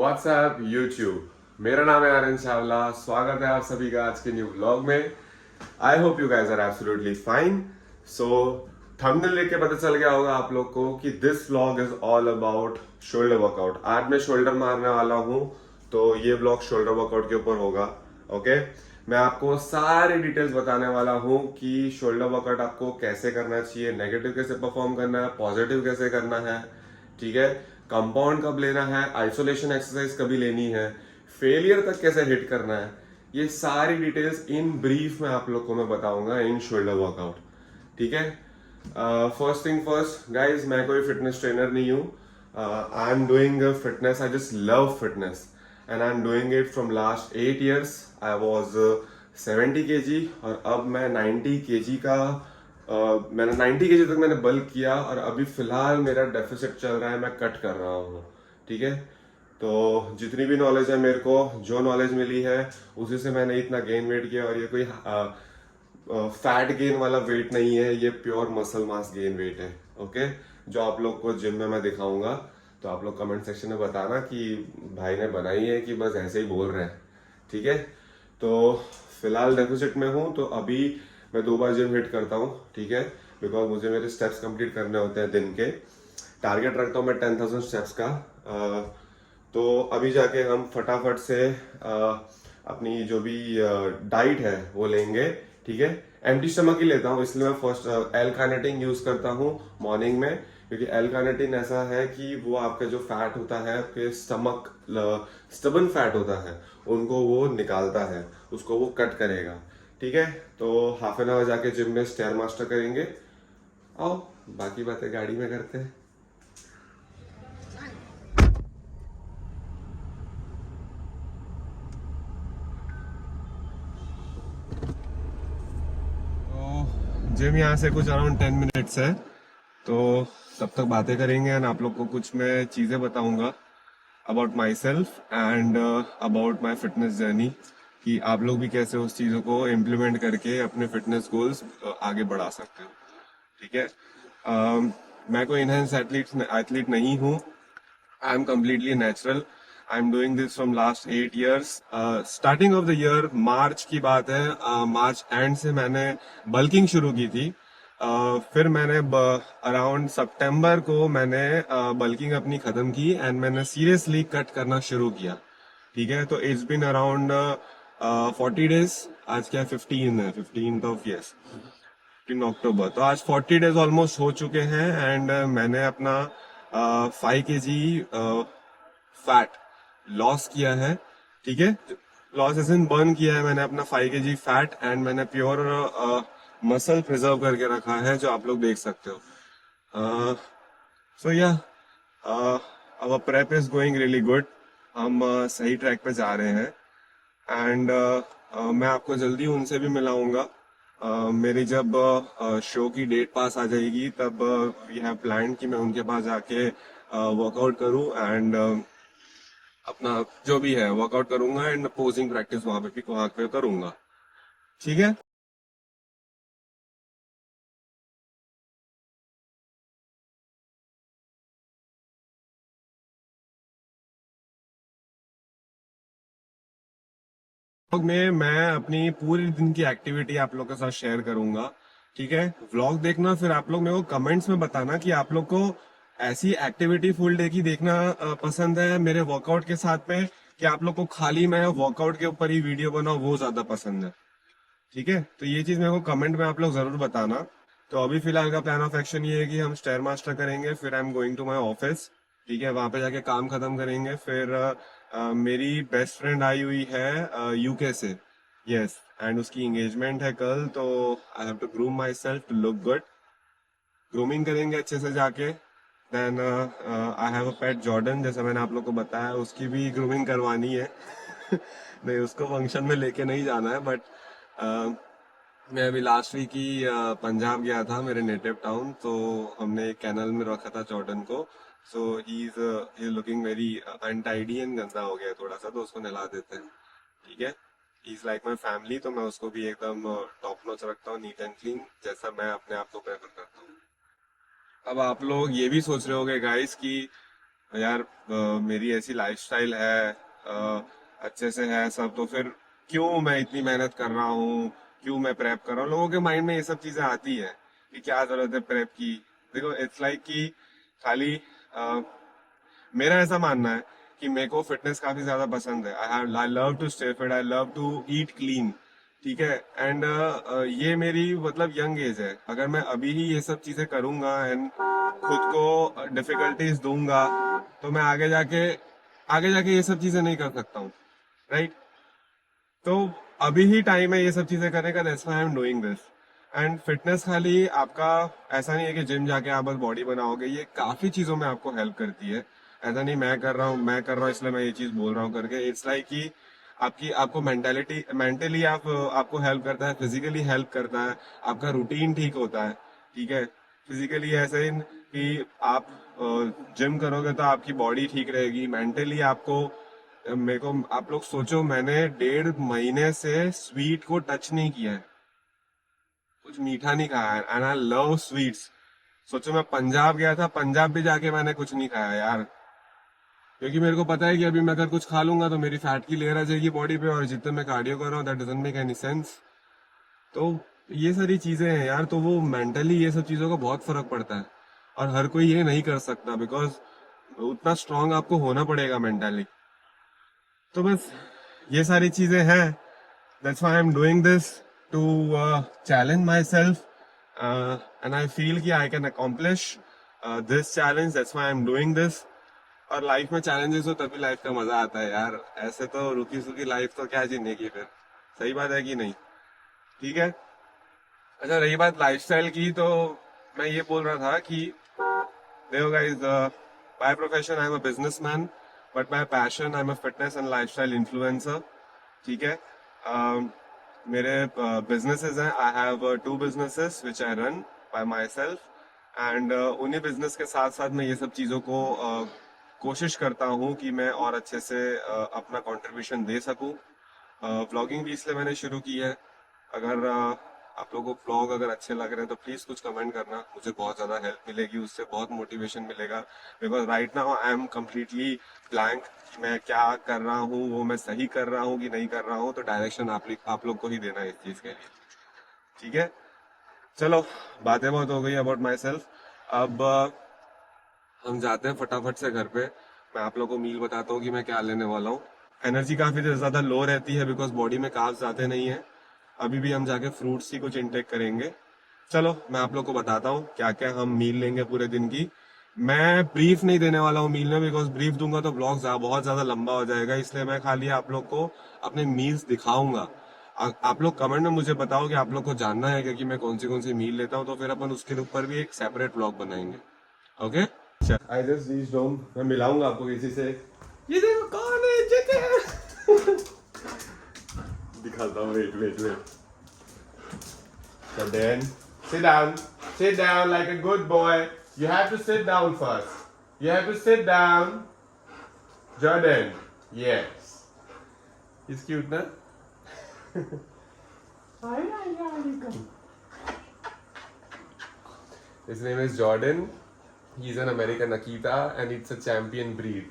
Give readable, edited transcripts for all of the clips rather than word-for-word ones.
WhatsApp YouTube. मेरा नाम है आर्यन चावला। स्वागत है आप सभी का आज के न्यू व्लॉग में। I hope you guys are absolutely fine. So thumbnail देख के पता चल गया होगा आप लोग को कि this vlog is all about shoulder workout. आज मैं शोल्डर मारने वाला हूं, तो ये व्लॉग शोल्डर वर्कआउट के ऊपर होगा। ओके, मैं आपको सारी डिटेल्स बताने वाला हूं कि शोल्डर वर्कआउट आपको कैसे करना चाहिए, नेगेटिव कैसे परफॉर्म करना है, पॉजिटिव कैसे करना है, ठीक है, कंपाउंड कब लेना है, आइसोलेशन एक्सरसाइज कभी लेनी है, फेलियर तक कैसे हिट करना है, ये सारी डिटेल्स इन ब्रीफ में आप लोग को मैं बताऊंगा इन शोल्डर वर्कआउट। ठीक है, फर्स्ट थिंग फर्स्ट गाइज, मैं कोई फिटनेस ट्रेनर नहीं हूँ। आई am doing fitness, I just love fitness and I am doing it from last 8 years। I was 70 kg और अब मैं 90 kg का मैंने 90 kg तक मैंने बल्क किया और अभी फिलहाल मेरा डेफिसिट चल रहा है, मैं कट कर रहा हूँ। ठीक है, तो जितनी भी नॉलेज है मेरे को, जो नॉलेज मिली है उसी से मैंने इतना गेन वेट किया। और ये कोई फैट गेन वाला वेट नहीं है, ये pure muscle mass gain weight है। ओके, जो आप लोग को जिम में मैं दिखाऊंगा। तो आप लोग कमेंट सेक्शन में बताना कि भाई ने बनाई है कि बस ऐसे ही बोल रहे हैं। ठीक है, तो फिलहाल डेफिसिट में हूँ, तो अभी मैं 2 बार जिम हिट करता हूँ। ठीक है, बिकॉज मुझे मेरे स्टेप्स कंप्लीट करने होते हैं दिन के। टारगेट रखता हूँ मैं 10,000 स्टेप्स का। तो अभी जाके हम फटाफट से अपनी जो भी डाइट है वो लेंगे। ठीक है, एम्प्टी स्टमक ही लेता हूँ, इसलिए मैं फर्स्ट एल कार्निटिन यूज करता हूँ मॉर्निंग में। क्योंकि एल कार्निटिन ऐसा है कि वो आपका जो फैट होता है, आपके स्टमक स्टबन फैट होता है, उनको वो निकालता है, उसको वो कट करेगा। ठीक है, तो हाफ एन आवर जाके जिम में स्टेयर मास्टर करेंगे। आओ, बाकी बातें गाड़ी में करते हैं। तो जिम यहाँ से कुछ अराउंड 10 मिनट्स है, तो तब तक बातें करेंगे एंड आप लोग को कुछ मैं चीज़ें बताऊंगा about my self and about my fitness journey, कि आप लोग भी कैसे उस चीज़ों को इम्प्लीमेंट करके अपने फिटनेस गोल्स आगे बढ़ा सकते हो। ठीक है, मैं कोई इनहेंस एथलीट नहीं हूँ। I am completely natural. I am doing this from last 8 years। Starting of the year March की बात है, मार्च एंड से मैंने बल्किंग शुरू की थी। फिर मैंने अराउंड सितंबर को मैंने बल्किंग अपनी खत्म की एंड मैंने सीरियसली कट करना शुरू किया। ठीक है, तो इट्स बिन अराउंड 40 days। आज क्या 15 है, 15th ऑफ यस 15 अक्टूबर। तो आज 40 days ऑलमोस्ट हो चुके हैं एंड मैंने अपना 5 kg फैट लॉस किया है। ठीक है, लॉस एज इन बर्न किया है मैंने अपना 5 kg फैट एंड मैंने प्योर मसल प्रिजर्व करके रखा है, जो आप लोग देख सकते हो। So yeah our prep is going really good. हम सही ट्रैक पे जा रहे हैं एंड मैं आपको जल्दी उनसे भी मिलाऊंगा। मेरी जब शो की डेट पास आ जाएगी, तब वी हैव प्लान कि मैं उनके पास जाके वर्कआउट करूं एंड अपना जो भी है वर्कआउट करूंगा एंड पोजिंग प्रैक्टिस वहां पे करूंगा। ठीक है, व्लॉग में मैं अपनी पूरी दिन की एक्टिविटी आप लोग के साथ शेयर करूंगा। ठीक है, व्लॉग देखना, फिर आप लोग मेरे को कमेंट्स में बताना कि आप लोग को ऐसी एक्टिविटी फुल डे की देखना पसंद है मेरे वर्कआउट के साथ में, कि आप लोग को खाली मैं वर्कआउट के ऊपर ही वीडियो बनाऊं वो ज्यादा पसंद है। ठीक है, तो ये चीज मेरे को कमेंट में आप लोग जरूर बताना। तो अभी फिलहाल का प्लान ऑफ एक्शन ये है कि हम स्टेयर मास्टर करेंगे, फिर I am going to my office. ठीक है, वहां पे जाके काम खत्म करेंगे। फिर मेरी बेस्ट फ्रेंड आई हुई है यूके से। यस, एंड उसकी एंगेजमेंट है कल, तो I have to groom myself to look good. Grooming करेंगे अच्छे से जाके। Then I have a pet Jordan, जैसे मैंने आप लोग को बताया, उसकी भी ग्रूमिंग करवानी है। नहीं, उसको फंक्शन में लेके नहीं जाना है, बट मैं अभी लास्ट वीक ही पंजाब गया था, मेरे नेटिव टाउन। तो हमने एक कैनल में रखा था जॉर्डन को। So he is looking very untidy and गंदा हो गया है थोड़ा सा, तो उसको नहला देते हैं। ठीक है, he is like my family, तो मैं उसको भी एकदम टॉप नॉच रखता हूँ, नीट एंड क्लीन, जैसा मैं अपने आप को प्रेफर करता हूँ। अब आप लोग ये भी सोच रहे होगे गाइस कि यार मेरी ऐसी लाइफस्टाइल है, अच्छे से है सब, तो फिर क्यों मैं इतनी मेहनत कर रहा हूँ, क्यों मैं प्रेप कर रहा हूँ? लोगों के माइंड में ये सब चीजें आती है कि क्या जरूरत है प्रेप की। देखो इट्स लाइक कि खाली मेरा ऐसा मानना है कि मेरे को फिटनेस काफी ज्यादा पसंद है। I love to stay fit, I love to eat clean, ठीक है। एंड ये मेरी मतलब यंग एज है। अगर मैं अभी ही ये सब चीजें करूंगा एंड खुद को डिफिकल्टीज दूंगा, तो मैं आगे जाके ये सब चीजें नहीं कर सकता हूँ, राइट? तो अभी ही टाइम है ये सब चीजें करने का, that's why I am doing this. And fitness खाली आपका ऐसा नहीं है कि जिम जाके आप बस बॉडी बनाओगे, ये काफी चीजों में आपको हेल्प करती है। ऐसा नहीं मैं कर रहा हूँ इसलिए मैं ये चीज बोल रहा हूँ करके। इट्स लाइक कि आपको मेंटली आपको हेल्प करता है, फिजिकली हेल्प करता है, आपका रूटीन ठीक होता है, ठीक है। फिजिकली ऐसे ही कि आप जिम करोगे तो आपकी बॉडी ठीक रहेगी, मेंटली आपको। मेरे को आप लोग सोचो, मैंने 1.5 महीने से स्वीट को टच नहीं किया है, कुछ मीठा नहीं खाया है, एंड आई लव स्वीट्स। सोचो मैं पंजाब गया था, पंजाब भी जाके मैंने कुछ नहीं खाया यार, क्योंकि मेरे को पता है कि अभी मैं अगर कुछ खा लूंगा तो मेरी फैट की लेयर आ जाएगी बॉडी पे, और जितना मैं कार्डियो कर रहा हूँ that doesn't make any sense. तो ये सारी चीजें हैं यार, तो वो मेंटली ये सब चीजों का बहुत फर्क पड़ता है, और हर कोई ये नहीं कर सकता, बिकॉज उतना स्ट्रांग आपको होना पड़ेगा मेंटली। तो बस ये सारी चीजें हैं, that's why I am doing this, to challenge myself, and I feel कि I can accomplish this challenge, that's why I am doing this. और लाइफ में चैलेंजेस हो तभी लाइफ का मजा आता है यार, ऐसे तो रुकी सुकी लाइफ तो क्या जीने की फिर। सही बात है कि नहीं? ठीक है। अच्छा, रही बात लाइफस्टाइल की, तो मैं ये बोल रहा था कि देखो guys, by profession I am a businessman, but by passion I am a fitness and lifestyle influencer, ठीक है। मेरे बिजनेसेस हैं, I have 2 businesses which I run by my self, and उन्हीं बिजनेस के साथ साथ मैं ये सब चीज़ों को कोशिश करता हूँ कि मैं और अच्छे से अपना कंट्रीब्यूशन दे सकूँ। व्लॉगिंग भी इसलिए मैंने शुरू की है। अगर आप लोगों को व्लॉग अगर अच्छे लग रहे हैं तो प्लीज कुछ कमेंट करना, मुझे बहुत ज्यादा हेल्प मिलेगी, उससे बहुत मोटिवेशन मिलेगा। Because right now I am completely blank, मैं क्या कर रहा हूँ, वो मैं सही कर रहा हूँ कि नहीं कर रहा हूँ, तो डायरेक्शन आप लोग को ही देना है इस चीज के लिए, ठीक है। चलो, बातें बहुत हो गई अबाउट माई सेल्फ। अब हम जाते हैं फटाफट से घर पे। मैं आप लोगों को मील बताता हूँ कि मैं क्या लेने वाला हूँ। एनर्जी काफी ज्यादा लो रहती है बिकॉज बॉडी में कार्ब्स आते नहीं है। अभी भी हम जाके फ्रूट्स ही कुछ इंटेक करेंगे। चलो मैं आप लोग को बताता हूँ क्या क्या हम मील लेंगे पूरे दिन की। मैं ब्रीफ नहीं देने वाला हूँ मील में, बिकॉज ब्रीफ दूंगा तो ब्लॉग बहुत ज्यादा लंबा हो जाएगा, इसलिए मैं खाली आप लोग को अपने मील्स दिखाऊंगा। आप लोग कमेंट में मुझे बताओ कि आप लोग को जानना है कि मैं कौन सी मील लेता हूँ, तो फिर अपन उसके ऊपर भी एक सेपरेट ब्लॉग बनाएंगे। Okay, I just reached home. मैं मिलाऊंगा आपको किसी से। ये देखो कौन है, जगह दिखाता हूँ, wait wait wait. So then, sit down like a good boy. You have to sit down first. You have to sit down. Jordan, yes. He's cute, na? His name is Jordan. He's an American Akita and it's a champion breed.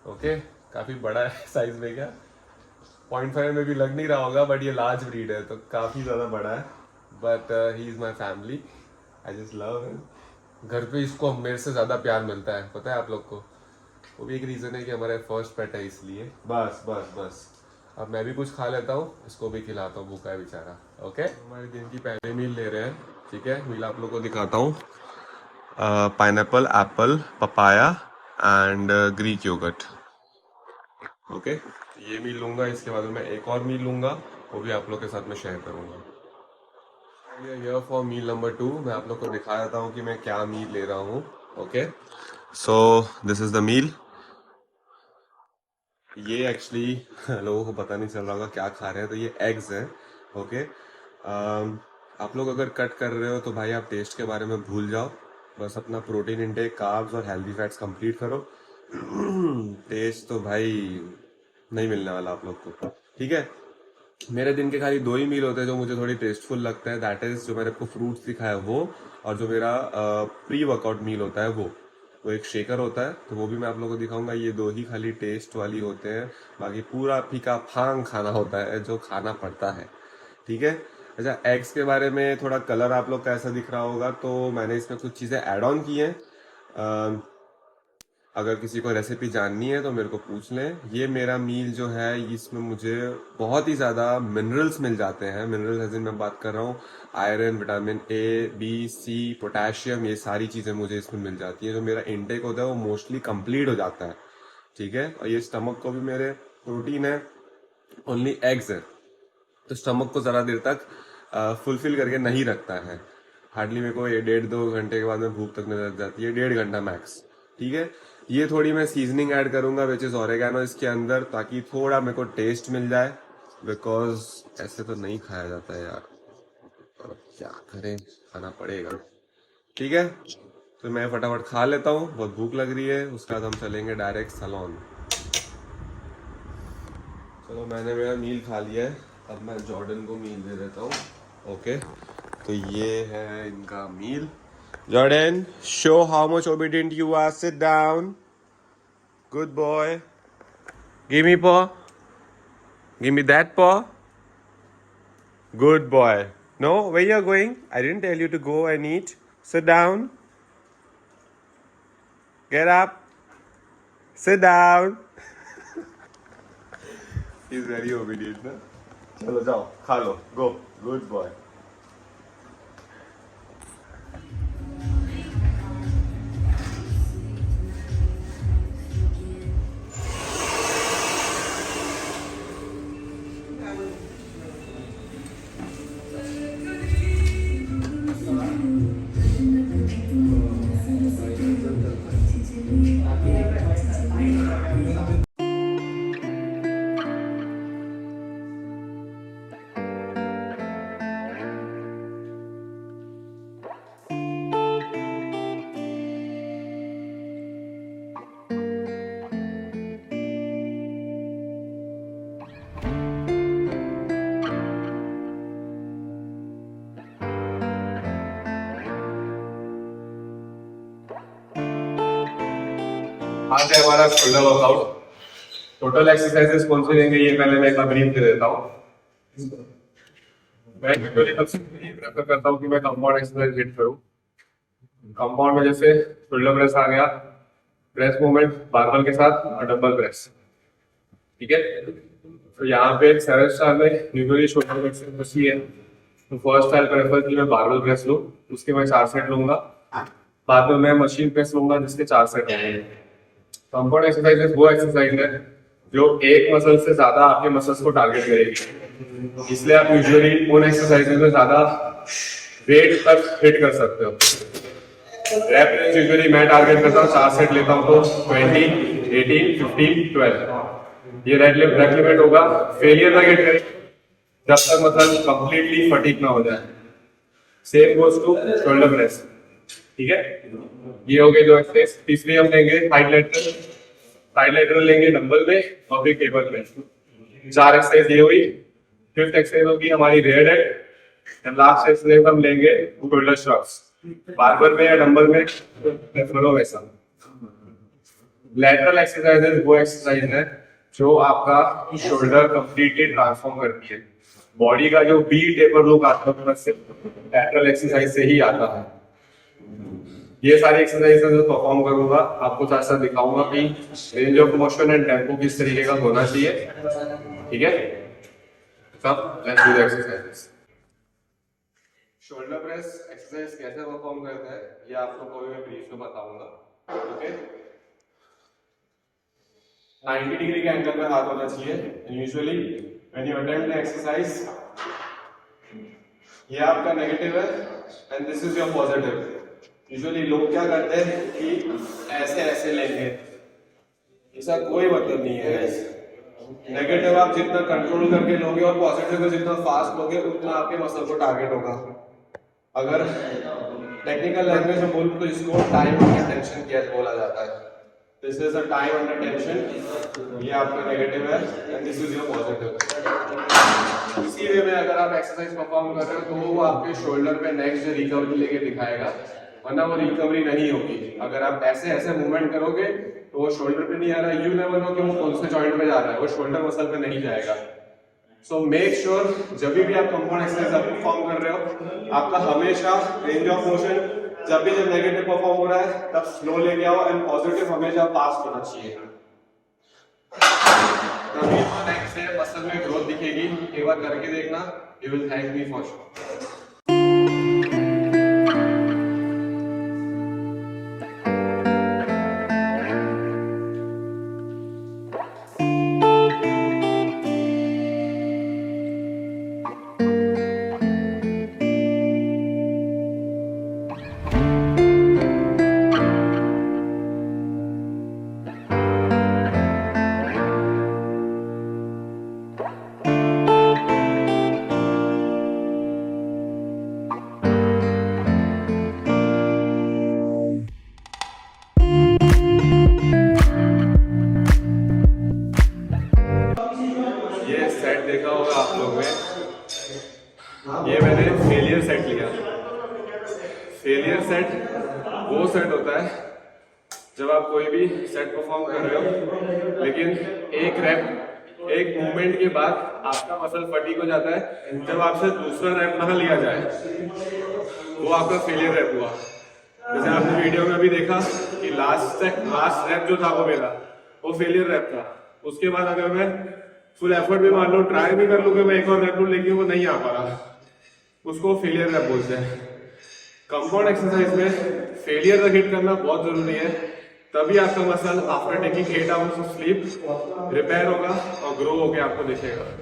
Okay? काफी बड़ा है size में, क्या 0.5 में भी लग नहीं रहा होगा, बट ये लार्ज ब्रीड है तो काफी ज्यादा बड़ा है। But he is my family, I just love him. घर पे इसको मेरे से ज्यादा प्यार मिलता है, पता है आप लोग को। वो भी एक रीजन है कि हमारे फर्स्ट पेट है, इसलिए बस बस बस। अब मैं भी कुछ खा लेता हूँ, इसको भी खिलाता हूँ, भूखा है बेचारा। ओके, हमारे दिन की पहले मील ले रहे हैं, ठीक है। मील आप लोग को दिखाता हूँ। Pineapple, apple, papaya and Greek yogurt. Okay, ये मील लूंगा, इसके बाद मैं एक और मील लूंगा, वो भी आप लोग के साथ में शेयर करूंगा। ये फॉर मील नंबर 2 मैं आप लोग को दिखा देता हूँ कि मैं क्या मील ले रहा हूँ। Okay, so this is the meal. ये एक्चुअली लोगों को पता नहीं चल रहा होगा क्या खा रहे हैं, तो ये एग्स हैं। ओके, आप लोग अगर कट कर रहे हो तो भाई आप टेस्ट के बारे में भूल जाओ, बस अपना प्रोटीन इंटेक, कार्ब्स और हेल्दी फैट्स कंप्लीट करो। टेस्ट तो भाई नहीं मिलने वाला आप लोग को, ठीक है। मेरे दिन के खाली 2 ही मील होते हैं जो मुझे थोड़ी टेस्टफुल लगता है, दैट इज जो मैंने आपको फ्रूट्स दिखाया वो, और जो मेरा प्री वर्कआउट मील होता है वो। वो एक शेकर होता है, तो वो भी मैं आप लोगों को दिखाऊंगा। ये 2 ही खाली टेस्ट वाली होते हैं, बाकी पूरा फीका फांग खाना होता है जो खाना पड़ता है, ठीक है। अच्छा, एग्स के बारे में थोड़ा कलर आप लोग कैसा दिख रहा होगा, तो मैंने इसमें कुछ चीज़ें ऐड ऑन की हैं। अगर किसी को रेसिपी जाननी है तो मेरे को पूछ लें। ये मेरा मील जो है, इसमें मुझे बहुत ही ज़्यादा मिनरल्स मिल जाते हैं। मिनरल एज इन मैं बात कर रहा हूँ iron, vitamin A, B, C, potassium, ये सारी चीज़ें मुझे इसमें मिल जाती हैं। जो मेरा इनटेक होता है वो मोस्टली कंप्लीट हो जाता है, ठीक है। और ये स्टमक को भी मेरे प्रोटीन है, ओनली एग्स है, तो स्टमक को ज़रा देर तक फुलफिल करके नहीं रखता है। हार्डली मेरे को ये 1.5-2 घंटे के बाद में भूख तक नहीं लग जाती है, 1.5 घंटा मैक्स, ठीक है। ये थोड़ी मैं सीजनिंग ऐड करूंगा विच इज़ ऑरेगानो इसके अंदर, ताकि थोड़ा मेरे को टेस्ट मिल जाए, बिकॉज ऐसे तो नहीं खाया जाता है यार, और क्या करें, खाना पड़ेगा, ठीक है। तो मैं फटाफट खा लेता हूँ, बहुत भूख लग रही है। उसके बाद हम चलेंगे डायरेक्ट सैलून। चलो, मैंने मेरा मील खा लिया है, अब मैं जॉर्डन को मील दे देता हूँ। ओके, तो ये है इनका meal. Jordan, show how much obedient you are, sit down, good boy, give me paw, give me that paw, good boy. No, where you are going? I didn't tell you to go and eat. Sit down, get up, sit down. He's very obedient, ना? चलो जाओ, खा लो, go, good boy. आज है हमारा shoulder workout. Total exercises कौन सी लेंगे ये पहले मैं एक ब्रीफ दे देता हूँ। मैं यूजुअली सबसे प्रेफर करता हूँ कि मैं कंपाउंड एक्सरसाइज हिट करूँ। कंपाउंड में जैसे शोल्डर प्रेस आ गया, प्रेस मूवमेंट बारबल के साथ और डंबल प्रेस, ठीक है। तो यहाँ पे 7 स्टार में यूजुअली शोल्डर प्रेस बची है, तो फर्स्ट स्टाइल प्रेफर की मैं बारबल प्रेस लूँ, उसके मैं 4 सेट लूंगा। बाद में मैं मशीन प्रेस लूंगा जिसके 4 सेट होंगे। कंपाउंड एक्सरसाइजेस वो एक्सरसाइज है जो एक मसल से ज्यादा आपके मसल्स को टारगेट करेगी, इसलिए आप यूजुअली उन एक्सरसाइजेस में ज्यादा वेट तक हिट कर सकते हो। रैप रेंज यूजुअली मैं टारगेट करता हूँ, 4 सेट लेता हूँ, तो 20, 18, 15, 12 ये रैप लिमिट होगा। फेलियर ना गेट करें जब तक मसल कंप्लीटली फटीग ना हो जाए। Same goes to shoulder press, ठीक है। ये हो गए 2 एक्सरसाइज। तीसरी हम लेंगे साइड लेटरल लेंगे डंबल में और फिर टेबल में। 4 एक्सरसाइज ये हुई। 5th एक्सरसाइज होगी हमारी रेयर डेड। लास्ट एक्सरसाइज हम लेंगे शोल्डर श्रग्स, बारबल में या डंबल में प्रेफर हो वैसा। लैटरल एक्सरसाइजेज वो एक्सरसाइज है जो आपका शोल्डर कंप्लीटली ट्रांसफॉर्म करती है। बॉडी का जो बी टेपर लुक आता है सिर्फ लैटरल एक्सरसाइज से ही आता है। ये सारी एक्सरसाइज जो परफॉर्म करूंगा आपको साथ साथ दिखाऊंगा कि range of motion and tempo किस तरीके का होना चाहिए, ठीक है। सब let's do the exercises. Shoulder press exercise कैसे परफॉर्म करता है ये आपको कोई मैं ब्रीफ में बताऊंगा, ओके। 90 डिग्री के एंगल पे हाथ होना चाहिए। Usually when you attempt the exercise, ये आपका नेगेटिव है and this is your positive. Usually लोग क्या करते हैं कि ऐसे ऐसे लेंगे, इसका कोई मतलब नहीं है। नेगेटिव आप जितना कंट्रोल करके लोगे और पॉजिटिव को जितना फास्ट लोगे उतना आपके मसल को टारगेट होगा। अगर टेक्निकल लैंग्वेज में बोलूं तो इसको टाइम अंडर टेंशन केयर बोला जाता है। This is a time under tension, ये आपका नेगेटिव है and this is your positive. इसी वे में अगर आप एक्सरसाइज परफॉर्म कर रहे हो तो वो आपके शोल्डर पे नेक्स्ट रिकवरी लेके दिखाएगा वरना वो रिकवरी नहीं होगी। अगर आप ऐसे ऐसे मूवमेंट करोगे तो वो शोल्डर पे नहीं आ रहा, यू नेवर नो कि वो कौन से जॉइंट पे जा रहा है, वो शोल्डर मसल पे नहीं जाएगा। सो मेक श्योर जब भी आप कंपाउंड एक्सरसाइज आप परफॉर्म कर रहे हो, आपका हमेशा रेंज ऑफ मोशन जब नेगेटिव परफॉर्म हो रहा है तब स्लो लेके आओ एंड पॉजिटिव हमेशा फास्ट होना चाहिए। तभी तो नेक्स्ट से मसल में ग्रोथ दिखेगी। एक बार करके देखना, you will thank me for sure. देखा होगा आप लोग में, ये मैंने फेलियर सेट लिया। फेलियर सेट वो सेट होता है जब आप कोई भी सेट परफॉर्म कर रहे हो लेकिन एक रैप एक मूवमेंट के बाद आपका मसल फटीग हो जाता है, जब आपसे दूसरा रैप ना लिया जाए वो आपका फेलियर रैप हुआ। जैसे आपने वीडियो में भी देखा कि लास्ट रैप जो था वो मेरा वो फेलियर रैप था। उसके बाद अगर मैं फुल एफर्ट भी मान लो, ट्राई भी कर लूँ कि मैं एक और रैप लूँ, लेकिन वो नहीं आ पा रहा, उसको फेलियर रैप बोलते हैं। कंपाउंड एक्सरसाइज में फेलियर तक हिट करना बहुत जरूरी है, तभी आपका muscle after taking 8 hours of sleep repair होगा और ग्रो होकर आपको दिखेगा।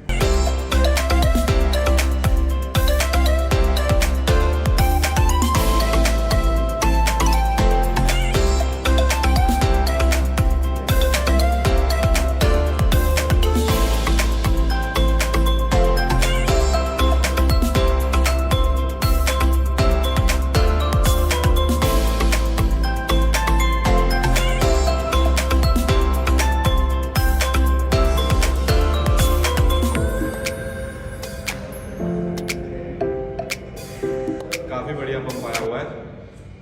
काफ़ी बढ़िया पंप आया हुआ है।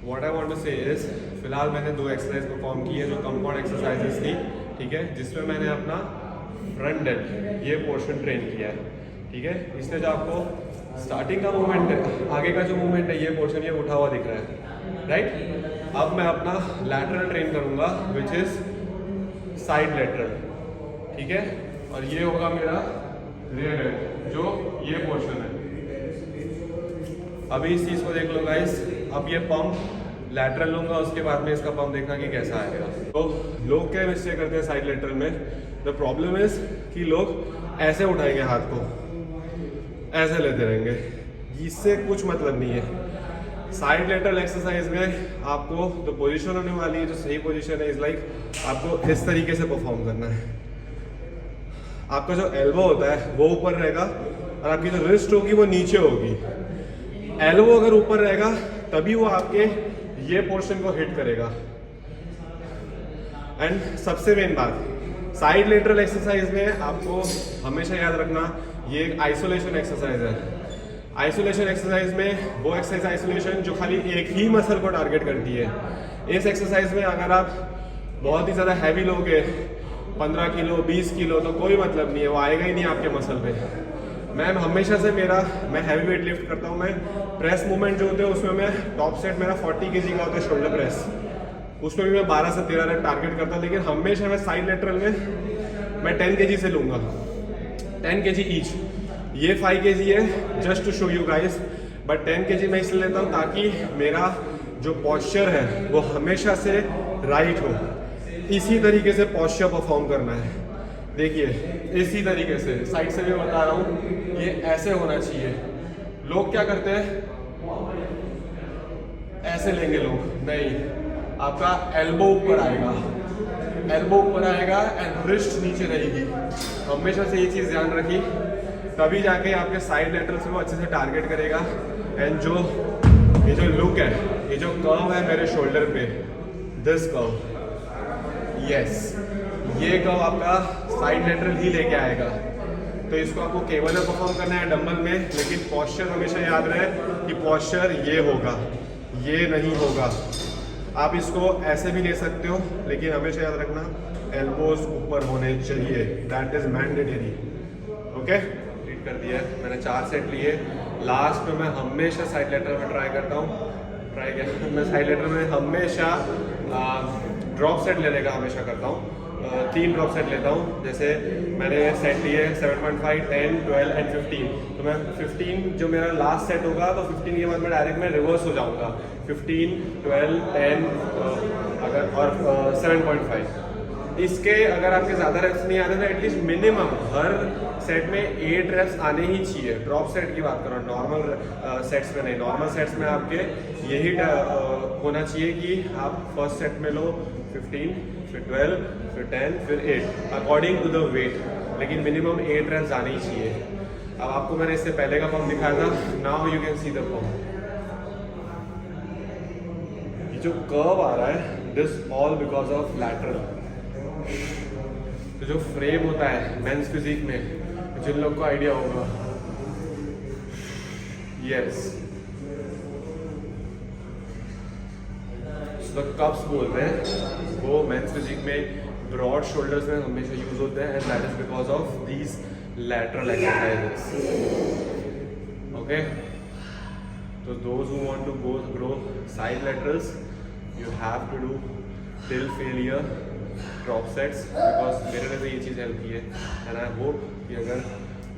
व्हाट आई वांट टू से इज, फिलहाल मैंने 2 एक्सरसाइज परफॉर्म की है जो कंपाउंड एक्सरसाइजेस थी, ठीक है, जिसमें मैंने अपना फ्रंट डेड ये पोर्शन ट्रेन किया है, ठीक है। इसमें जो आपको स्टार्टिंग का मूवमेंट है, आगे का जो मूवमेंट है, ये पोर्शन ये उठा हुआ दिख रहा है, राइट। अब मैं अपना लैटरल ट्रेन करूँगा विच इज साइड लैटरल, ठीक है, और ये होगा मेरा रियर डेड जो ये पोर्शन है। अभी इस चीज़ को देख लो गाइस, अब ये पंप लैटरल लूंगा, उसके बाद में इसका पंप देखना कि कैसा आएगा। तो लोग क्या मिस्टेक करते हैं साइड लैटरल में, द प्रॉब्लम इज कि लोग ऐसे उठाएंगे हाथ को, ऐसे लेते रहेंगे, इससे कुछ मतलब नहीं है। साइड लैटरल एक्सरसाइज में आपको जो पोजीशन होने वाली है, जो सही पोजीशन है, इज लाइक आपको इस तरीके से परफॉर्म करना है। आपका जो एल्बो होता है वो ऊपर रहेगा और आपकी जो रिस्ट होगी वो नीचे होगी। एल्बो अगर ऊपर रहेगा तभी वो आपके ये पोर्शन को हिट करेगा। एंड सबसे मेन बात, साइड लेटरल एक्सरसाइज में आपको हमेशा याद रखना, ये एक आइसोलेशन एक्सरसाइज है। आइसोलेशन एक्सरसाइज में वो एक्सरसाइज आइसोलेशन जो खाली एक ही मसल को टारगेट करती है। इस एक्सरसाइज में अगर आप बहुत ही ज़्यादा हैवी लोगे, 15 किलो 20 किलो, तो कोई मतलब नहीं है, वो आएगा ही नहीं आपके मसल पे। मैं हमेशा से मैं हैवी वेट लिफ्ट करता हूँ। मैं प्रेस मूवमेंट जो होते हैं उसमें मैं टॉप सेट मेरा 40 kg का होता है शोल्डर प्रेस, उसमें भी मैं 12 से 13 रैप टारगेट करता हूँ। लेकिन हमेशा मैं साइड लेटरल में मैं 10 kg से लूँगा, 10 kg ईच। ये 5 kg है just to show you guys, but 10 kg मैं इसलिए लेता हूँ ताकि मेरा जो पॉस्चर है वो हमेशा से राइट हो। इसी तरीके से पॉस्चर परफॉर्म करना है। देखिए इसी तरीके से, साइड से भी बता रहा हूँ, ये ऐसे होना चाहिए। लोग क्या करते हैं, ऐसे लेंगे लोग, नहीं, आपका एल्बो ऊपर आएगा, एल्बो ऊपर आएगा एंड रिस्ट नीचे रहेगी। हमेशा से ये चीज़ ध्यान रखी, तभी जाके आपके साइड लेटरल से वो अच्छे से टारगेट करेगा। एंड ये जो लुक है, ये जो कर्व है मेरे शोल्डर पे, दिस कर्व, यस, ये कर्व आपका साइड लेटरल ही लेके आएगा। तो इसको आपको केबल में परफॉर्म करना है, डंबल में, लेकिन पॉस्चर हमेशा याद रहे कि पॉस्चर ये होगा, ये नहीं होगा। आप इसको ऐसे भी ले सकते हो, लेकिन हमेशा याद रखना एल्बोज ऊपर होने चाहिए, that is mandatory. Okay, read कर दिया है मैंने, 4 सेट लिए। लास्ट में मैं हमेशा साइड लेटर में ट्राई करता हूँ, मैं साइड लेटर में हमेशा ड्रॉप सेट लेने का हमेशा करता हूँ। 3 ड्रॉप सेट लेता हूँ। जैसे मैंने सेट लिए 7.5, 10, 12 एंड 15, तो मैं 15 जो मेरा लास्ट सेट होगा, तो 15 के बाद मैं डायरेक्ट मैं रिवर्स हो जाऊँगा, 15, 12, 10 अगर और 7.5। इसके अगर आपके ज़्यादा रेप्स नहीं आते तो एटलीस्ट मिनिमम हर सेट में 8 रेप्स आने ही चाहिए। ड्रॉप सेट की बात करो, नॉर्मल सेट्स में नहीं। नॉर्मल सेट्स में आपके यही होना चाहिए कि आप फर्स्ट सेट में लो 15, फिर 12, फिर 10, फिर 8 अकॉर्डिंग टू द वेट, लेकिन मिनिमम 8 रेप्स आने ही चाहिए। अब आपको मैंने इससे पहले का पंप दिखाया था, now you can see the pump. ये जो कर्व आ रहा है, this all because of lateral. तो जो फ्रेम होता है मेंस फिजिक में, जिन लोग को आइडिया होगा, यस, द कप्स बोलते हैं, वो मेंस फिजिक में ब्रॉड शोल्डर्स में हमेशा यूज होते हैं, and that is because of these lateral exercises. Okay, तो those who want to grow side laterals, you have to do till failure drop sets, because मेरे लिए तो ये चीज़ हेल्प की है। एंड आई होप कि अगर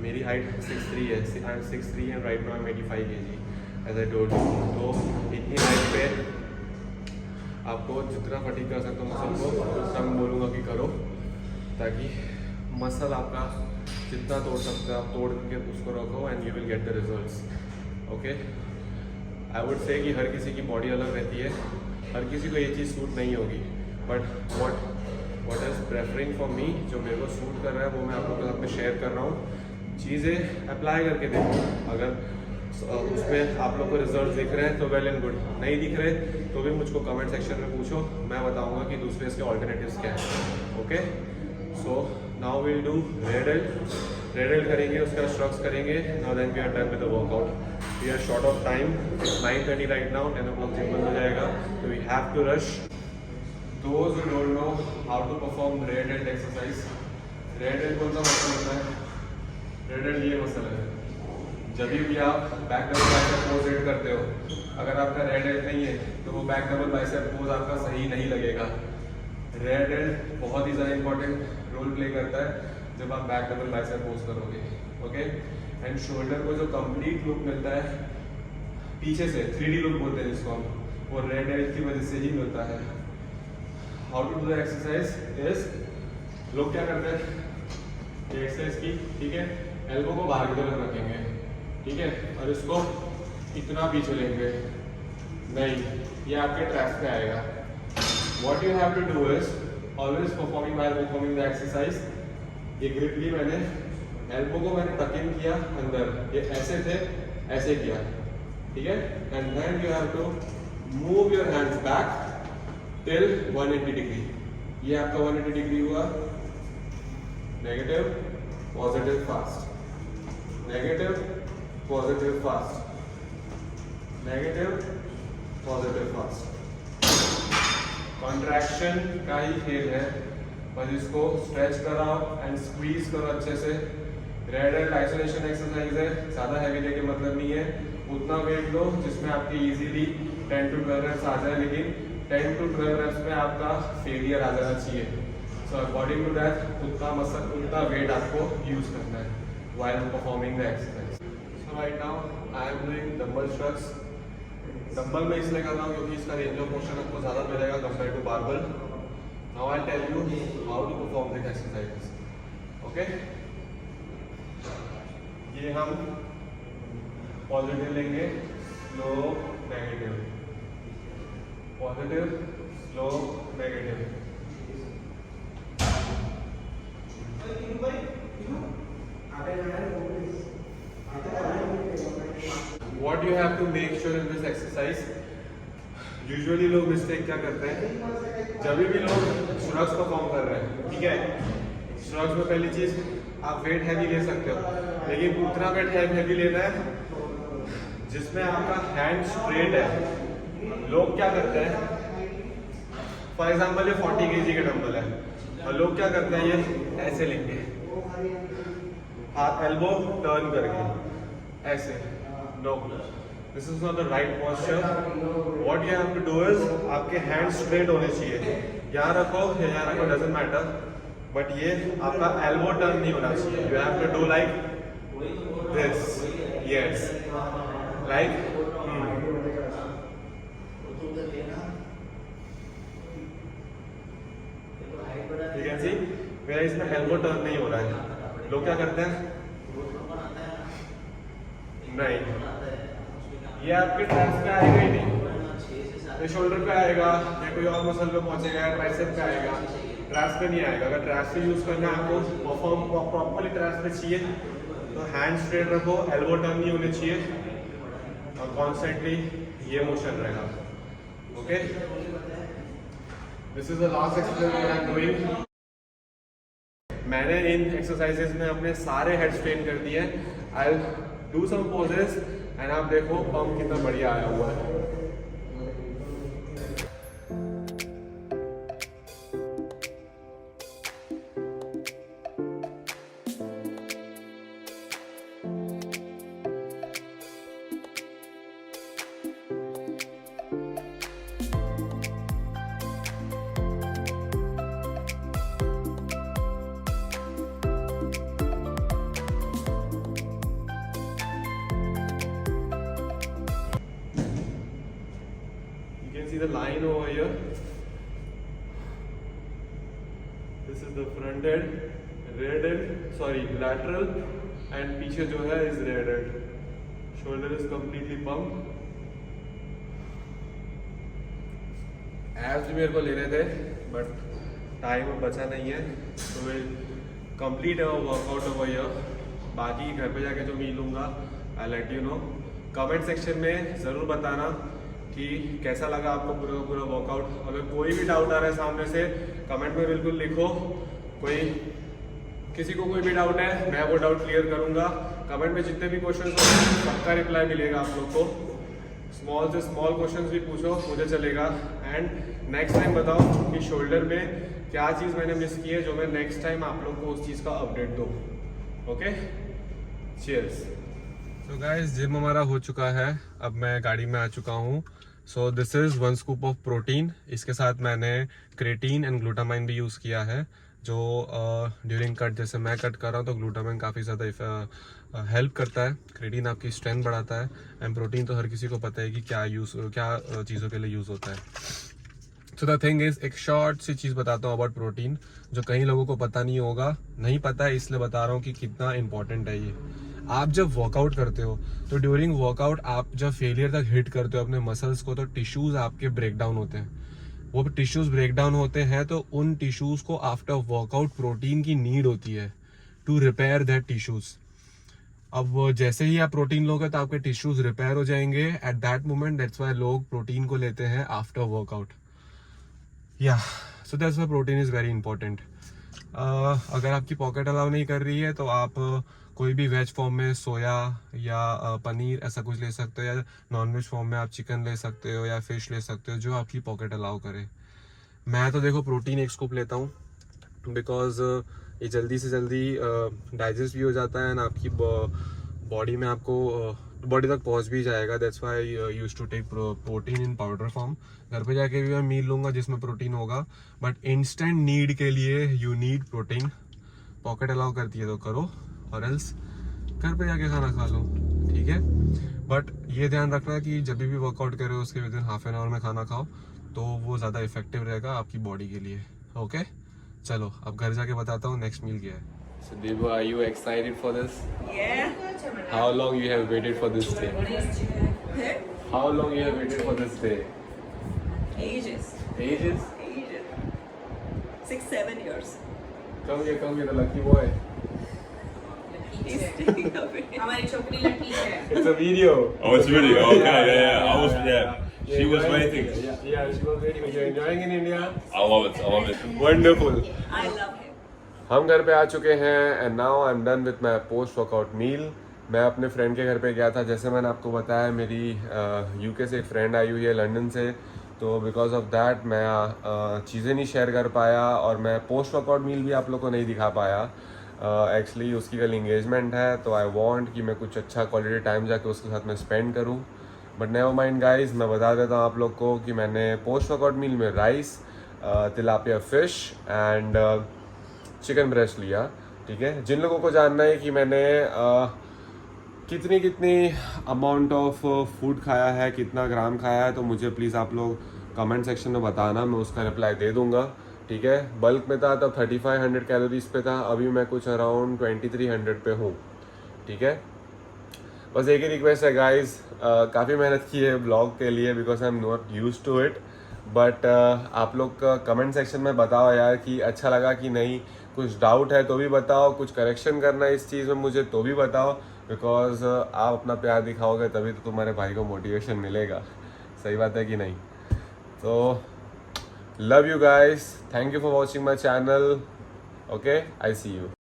मेरी हाइट 6'3" है, I am 6'3" and right now I am 85 kg as I told you, तो इतनी हाइट पे आपको जितना फटीग कर सकता हूँ मसल को, उतना मैं बोलूँगा कि करो, ताकि मसल आपका जितना तोड़ सकते हो आप तोड़ के उसको रखो, and you will get the results. Okay, I would say कि हर किसी की बॉडी अलग रहती है, हर किसी को ये चीज़ सूट नहीं होगी, but what is preferring for me, जो मेरे को सूट कर रहा है वो मैं आप लोगों के साथ में शेयर कर रहा हूँ। चीज़ें अप्लाई करके देखो, अगर उसमें आप लोग को रिजल्ट दिख रहे हैं तो वेल एंड गुड, नहीं दिख रहे तो भी मुझको कमेंट सेक्शन में पूछो, मैं बताऊंगा कि दूसरे इसके ऑल्टरनेटिव्स क्या हैं। Okay, so now will do rear delt करेंगे, उसका स्ट्रक्स करेंगे। Now then we are done with the workout, we are short of time, 9:30 right now, 10 o'clock gym बंद हो जाएगा, तो we have to rush. Those who don't know how to perform red delt exercise, red delt कौन सा muscle होता है? red delt ये muscle है। जब भी आप back double bicep pose red करते हो, अगर आपका रेड डेल्ट नहीं है तो वो बैक डबल बाइसेप पोज आपका सही नहीं लगेगा। रेड डेल्ट बहुत ही ज़्यादा इंपॉर्टेंट रोल प्ले करता है जब आप बैक डबल बाइसेप पोज करोगे। ओके, एंड शोल्डर को जो कंप्लीट लुक मिलता है पीछे से, 3D लुक बोलते हैं जिसको हम, वो रेड डेल्ट की वजह से ही मिलता है। How to do the exercise is, लोग क्या करते हैं ये एक्सरसाइज की, ठीक है, एल्बो को बाहर की तरफ रखेंगे, ठीक है, और इसको इतना पीछे लेंगे, नहीं, ये आपके ट्रैप्स पे आएगा। What you have to do is always performing while performing the exercise, ये ग्रिप ली मैंने, एल्बो को मैंने टक इन किया अंदर, ये ऐसे थे, ऐसे किया, ठीक है, and then you have to move your hands back till 180 degree. ये आपका 180 डिग्री हुआ, negative positive fast, negative positive fast, negative positive fast. Contraction का ही खेल है, बस इसको स्ट्रेच कराओ एंड स्क्वीज करो अच्छे से। रेड एल्ट आइसोलेशन एक्सरसाइज है, ज़्यादा हैवी लेके मतलब नहीं है, उतना वेट लो जिसमें आपके इजीली 10 to 12 रेप्स आ जाए, लेकिन 10 to 12 रेप्स में आपका फेलियर आ जाना चाहिए। सो अकॉर्डिंग टू दैट उतना वेट आपको यूज करना है while performing the exercise. So right now I am doing dumbbell shrugs. Dumbbell में इसलिए कर रहा हूँ क्योंकि इसका रेंज ऑफ मोशन आपको ज़्यादा मिलेगा compare to barbell. Now I tell you how to perform this exercises. Okay, ये हम पॉजिटिव लेंगे, slow negative, positive slow negative. What you have to make sure in this exercise, usually लोग mistake क्या करते हैं, जब भी लोग श्रग्स परफॉर्म कर रहे हैं, ठीक है, श्रग्स में पहली चीज आप वेट हैवी ले सकते हो, लेकिन उतना वेट हैवी लेना है जिसमें आपका हैंड स्ट्रेट है, लोग क्या करते हैं, फॉर एग्जाम्पल ये 40 kg के डंबल है और लोग क्या करते हैं, ये ऐसे लेंगे, हाथ एल्बो टर्न करके ऐसे। No, this is not the right posture. What you have to do is, आपके हैंड स्ट्रेट होने चाहिए, यहाँ रखो या यहाँ रखो डजंट मैटर, बट ये आपका एल्बो टर्न नहीं होना चाहिए। You have to do like this, yes, like you can see मेरा इसमें एल्बो टर्न नहीं हो रहा है। लोग क्या करते हैं, नहीं, ये आपके ट्राइसेप पे आएगा ही नहीं, ये शोल्डर पे आएगा या कोई और मसल पे पहुंचेगा, ट्राइसेप पे आएगा, ट्रैप्स पे नहीं आएगा। अगर ट्रैप्स पे यूज करना है आपको, परफॉर्म प्रॉपर्ली ट्रैप्स पे चाहिए तो हैंड स्ट्रेट रखो, एल्बो टर्न नहीं होने चाहिए और कॉन्स्टेंटली ये मोशन रहेगा। Okay, this is the last exercise I am doing. मैंने इन एक्सरसाइजेस में अपने सारे हेड स्ट्रेन कर दिए। I will do some poses and आप देखो पंप कितना बढ़िया आया हुआ है। See the line over here. This is the front end, rear end, sorry, lateral, and पीछे जो है is rear end. Shoulder is completely pumped. Abs भी मेरे को लेने थे, but टाइम बचा नहीं है, तो मैं complete वर्कआउट over here. बाकी घर पे जाके जो मैं लूँगा, I'll let you know. Comment section में ज़रूर बताना कि कैसा लगा आपको पूरा पूरा वर्कआउट। अगर कोई भी डाउट आ रहा है सामने से, कमेंट में बिल्कुल लिखो। किसी को कोई भी डाउट है, मैं वो डाउट क्लियर करूंगा। कमेंट में जितने भी क्वेश्चंस हो सबका रिप्लाई मिलेगा आप लोग को। स्मॉल से स्मॉल क्वेश्चंस भी पूछो, मुझे चलेगा। एंड नेक्स्ट टाइम बताओ कि शोल्डर में क्या चीज़ मैंने मिस की है, जो मैं नेक्स्ट टाइम आप लोग को उस चीज़ का अपडेट दूँ। Okay, cheers. So guys, gym हमारा हो चुका है, अब मैं गाड़ी में आ चुका हूँ। So this is 1 scoop of protein. इसके साथ मैंने क्रेटीन एंड ग्लूटामाइन भी यूज़ किया है, जो ड्यूरिंग कट, जैसे मैं कट कर रहा हूँ तो ग्लूटामाइन काफ़ी ज़्यादा हेल्प करता है, क्रेटीन आपकी स्ट्रेंथ बढ़ाता है, एंड प्रोटीन तो हर किसी को पता है कि क्या चीज़ों के लिए यूज़ होता है। सो द थिंग इज़, एक शॉर्ट सी चीज़ बताता हूँ अबाउट प्रोटीन, जो कई लोगों को पता नहीं होगा। नहीं पता है इसलिए बता रहा हूँ कि कितना इंपॉर्टेंट है ये। आप जब वर्कआउट करते हो तो ड्यूरिंग वर्कआउट आप जब फेलियर तक हिट करते हो अपने मसल्स को, तो टिश्यूज आपके ब्रेक डाउन होते हैं। वो टिश्यूज ब्रेक डाउन होते हैं तो उन टिश्यूज को आफ्टर वर्कआउट प्रोटीन की नीड होती है टू रिपेयर दैट टिश्यूज। अब जैसे ही आप प्रोटीन लोगे तो आपके टिश्यूज रिपेयर हो जाएंगे at that moment. That's why लोग प्रोटीन को लेते हैं आफ्टर वर्कआउट। या so that's why protein is very important. अगर आपकी पॉकेट अलाउ नहीं कर रही है तो आप कोई भी वेज फॉर्म में सोया या पनीर ऐसा कुछ ले सकते हो, या नॉन वेज फॉर्म में आप चिकन ले सकते हो या फिश ले सकते हो, जो आपकी पॉकेट अलाउ करे। मैं तो देखो प्रोटीन 1 स्कूप लेता हूँ, बिकॉज ये जल्दी से जल्दी डाइजेस्ट भी हो जाता है, ना आपकी बॉडी में आपको बॉडी तक पहुँच भी जाएगा। That's why used to take protein in powder form. घर पे जाके भी मैं मील लूँगा जिसमें प्रोटीन होगा, बट इंस्टेंट नीड के लिए you need protein. Pocket allow करती है तो करो, और एल्स घर पे जाके खाना खा लो, ठीक है। बट ये ध्यान रखना कि जब भी वर्कआउट करो उसके with in half an hour में खाना खाओ, तो वो ज़्यादा इफेक्टिव रहेगा आपकी बॉडी के लिए। ओके, चलो अब घर जाके बताता हूँ नेक्स्ट मील क्या है। So Debu, are you excited for this? Yeah. How long you have waited for this day? How long you have waited for this day? Ages. Ages? Ages. 6-7 years. Come here, the lucky boy. He's taking a video. हमारी छोकरी lucky है। It's a video. Oh, it's really okay. Yeah. I was. Yeah. She was waiting. Yeah, she was waiting. You're enjoying in India? I love it. I love it. Wonderful. I love him. हम घर पे आ चुके हैं and now I am done with my post workout meal. मैं अपने friend के घर पे गया था। जैसे मैंने आपको बताया, मेरी यूके से एक फ्रेंड आई हुई है, लंदन से, तो बिकॉज ऑफ दैट मैं चीज़ें नहीं शेयर कर पाया और मैं पोस्ट वर्कआउट मील भी आप लोग को नहीं दिखा पाया। एक्चुअली उसकी कल इंगेजमेंट है, तो आई वांट कि मैं कुछ अच्छा क्वालिटी टाइम जाके उसके साथ में स्पेंड करूं। बट नेवर माइंड गाइस, मैं बता देता हूं आप लोग को कि मैंने पोस्ट वर्कआउट मील में rice, tilapia fish and chicken breast लिया। ठीक है, जिन लोगों को जानना है कि मैंने कितनी अमाउंट ऑफ फूड खाया है, कितना ग्राम खाया है, तो मुझे प्लीज़ आप लोग कमेंट सेक्शन में बताना, मैं उसका रिप्लाई दे दूंगा। ठीक है, बल्क में था तब 3500 कैलोरीज पे था, अभी मैं कुछ अराउंड 2300 पे हूँ। ठीक है, बस एक ही रिक्वेस्ट है गाइस, काफ़ी मेहनत की है ब्लॉग के लिए because I am not use to it, but आप लोग का कमेंट सेक्शन में बताओ यार कि अच्छा लगा कि नहीं, कुछ डाउट है तो भी बताओ, कुछ करेक्शन करना है इस चीज़ में मुझे तो भी बताओ, बिकॉज आप अपना प्यार दिखाओगे तभी तो तुम्हारे भाई को मोटिवेशन मिलेगा। सही बात है कि नहीं? तो love you guys, thank you for watching my channel. Okay, I see you.